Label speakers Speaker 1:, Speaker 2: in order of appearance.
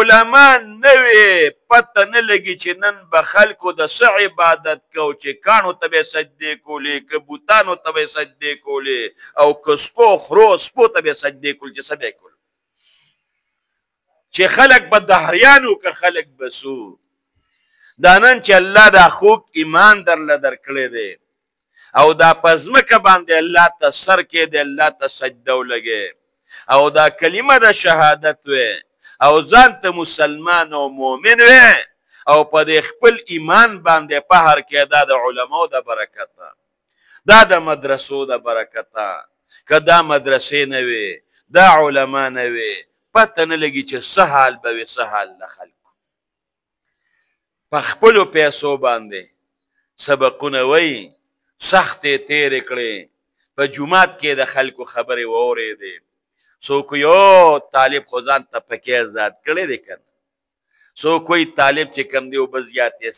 Speaker 1: علما نه وي پته نه لګي چې نن به خلکو د څه عبادت کو چې کاڼو ته به یې سجدې کولې که بوتانو ته به یې سجدې کولې او که سپو خرو سپو ته به یې سجدې کول چې څه به یې کول چې خلک به دهریان که خلک به سو دا نن چې الله دا خوږ ایمان درله درکړی دی او دا په ځمکه باندې الله ته سر کېدی الله ته سجده ولګې او دا کلمه د شهادت وې او ځان ته مسلمان او مؤمن وې او په دې خپل ایمان باندې فخر کې دا د علماو د برکته دا د مدرسو د برکته که دا مدرسې نه وې دا علما نه وې پته نه لګي چې څه حال به وي څه حال د خلکو په خپلو پیسو باندې سبقونه وایي سختې تېرې کړې په جومات کې د خلکو خبرې واورېدې څوک یو طالب خو ځان ته پکې ازاد کړی دی که نه څوک وایي طالب چې کوم دی اوبه زیاتې